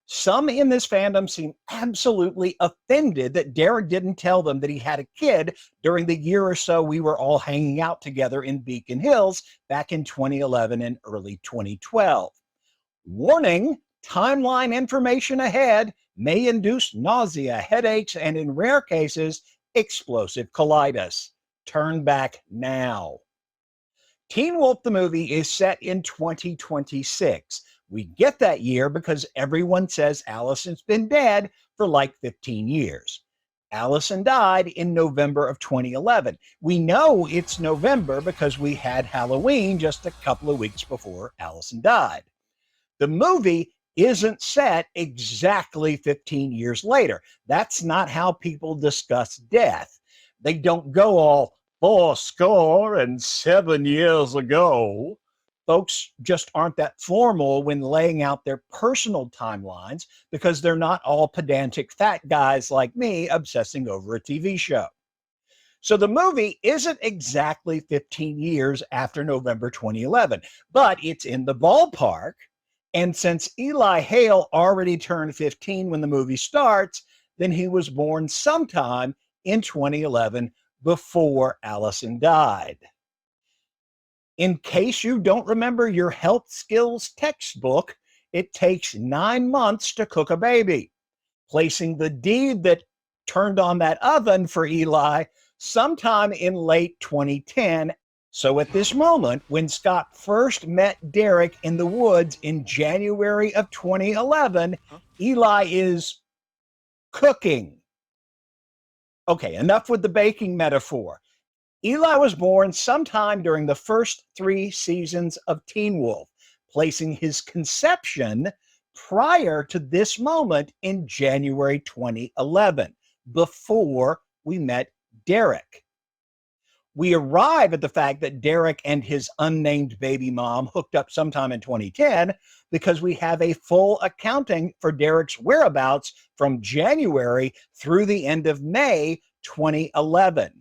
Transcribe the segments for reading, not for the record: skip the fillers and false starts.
Some in this fandom seem absolutely offended that Derek didn't tell them that he had a kid during the year or so we were all hanging out together in Beacon Hills back in 2011 and early 2012. Warning, timeline information ahead may induce nausea, headaches, and in rare cases, explosive colitis. Turn back now. Teen Wolf the movie is set in 2026. We get that year because everyone says Allison's been dead for like 15 years. Allison died in November of 2011. We know it's November because we had Halloween just a couple of weeks before Allison died. The movie isn't set exactly 15 years later. That's not how people discuss death. They don't go all 7 years ago. Folks just aren't that formal when laying out their personal timelines because they're not all pedantic fat guys like me obsessing over a TV show. So the movie isn't exactly 15 years after November 2011, but it's in the ballpark. And since Eli Hale already turned 15 when the movie starts, then he was born sometime in 2011 before Allison died. In case you don't remember your health skills textbook, it takes 9 months to cook a baby, placing the deed that turned on that oven for Eli sometime in late 2010. So at this moment, when Scott first met Derek in the woods in January of 2011, Eli is cooking. Okay, enough with the baking metaphor. Eli was born sometime during the first 3 seasons of Teen Wolf, placing his conception prior to this moment in January 2011, before we met Derek. We arrive at the fact that Derek and his unnamed baby mom hooked up sometime in 2010 because we have a full accounting for Derek's whereabouts from January through the end of May 2011.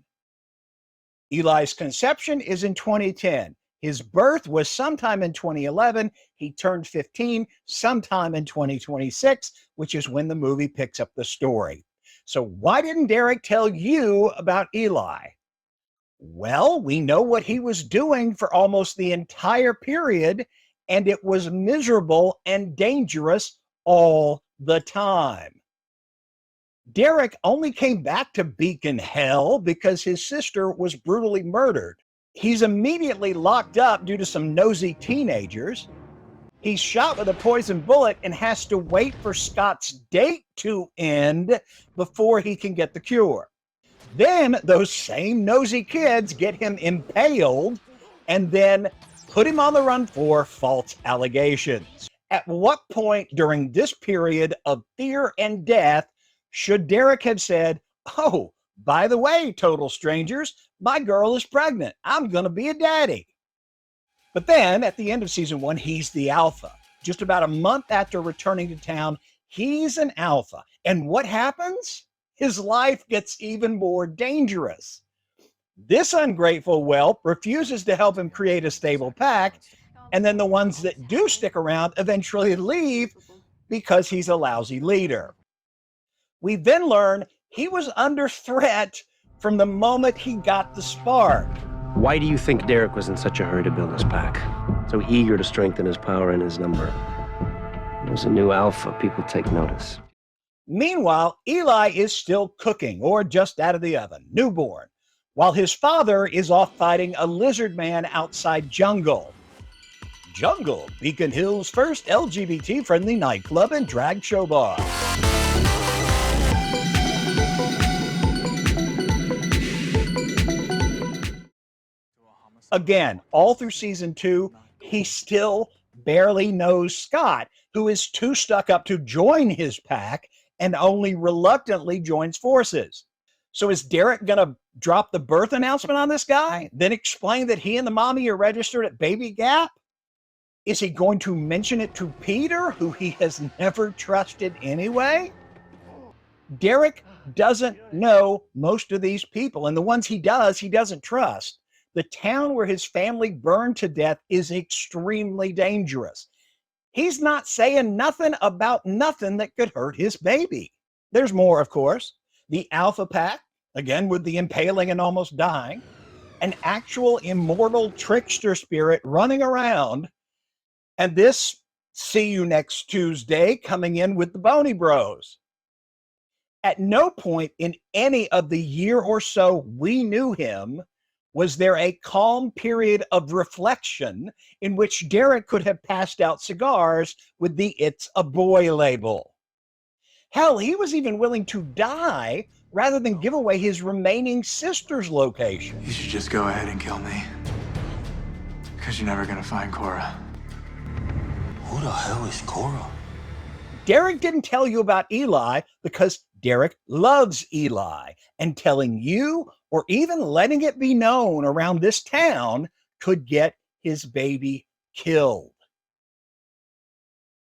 Eli's conception is in 2010. His birth was sometime in 2011. He turned 15 sometime in 2026, which is when the movie picks up the story. So why didn't Derek tell you about Eli? Well, we know what he was doing for almost the entire period, and it was miserable and dangerous all the time. Derek only came back to Beacon Hell because his sister was brutally murdered. He's immediately locked up due to some nosy teenagers. He's shot with a poison bullet and has to wait for Scott's date to end before he can get the cure. Then those same nosy kids get him impaled and then put him on the run for false allegations. At what point during this period of fear and death should Derek have said, "Oh, by the way, total strangers, my girl is pregnant. I'm going to be a daddy"? But then at the end of season 1, he's the alpha. Just about a month after returning to town, he's an alpha. And what happens? His life gets even more dangerous. This ungrateful whelp refuses to help him create a stable pack, and then the ones that do stick around eventually leave because he's a lousy leader. We then learn he was under threat from the moment he got the spark. Why do you think Derek was in such a hurry to build his pack? So eager to strengthen his power and his number? There's a new alpha. People take notice. Meanwhile, Eli is still cooking, or just out of the oven, newborn, while his father is off fighting a lizard man outside Jungle. Jungle, Beacon Hills' first LGBT-friendly nightclub and drag show bar. Again, all through season 2, he still barely knows Scott, who is too stuck up to join his pack and only reluctantly joins forces. So is Derek going to drop the birth announcement on this guy, then explain that he and the mommy are registered at Baby Gap? Is he going to mention it to Peter, who he has never trusted anyway? Derek doesn't know most of these people, and the ones he does, he doesn't trust. The town where his family burned to death is extremely dangerous. He's not saying nothing about nothing that could hurt his baby. There's more, of course. The Alpha Pack, again with the impaling and almost dying, an actual immortal trickster spirit running around, and this see you next Tuesday coming in with the Boney Bros. At no point in any of the year or so we knew him was there a calm period of reflection in which Derek could have passed out cigars with the "It's a Boy" label. Hell, he was even willing to die rather than give away his remaining sister's location. You should just go ahead and kill me. Because you're never gonna find Cora. Who the hell is Cora? Derek didn't tell you about Eli because Derek loves Eli, and telling you or even letting it be known around this town could get his baby killed.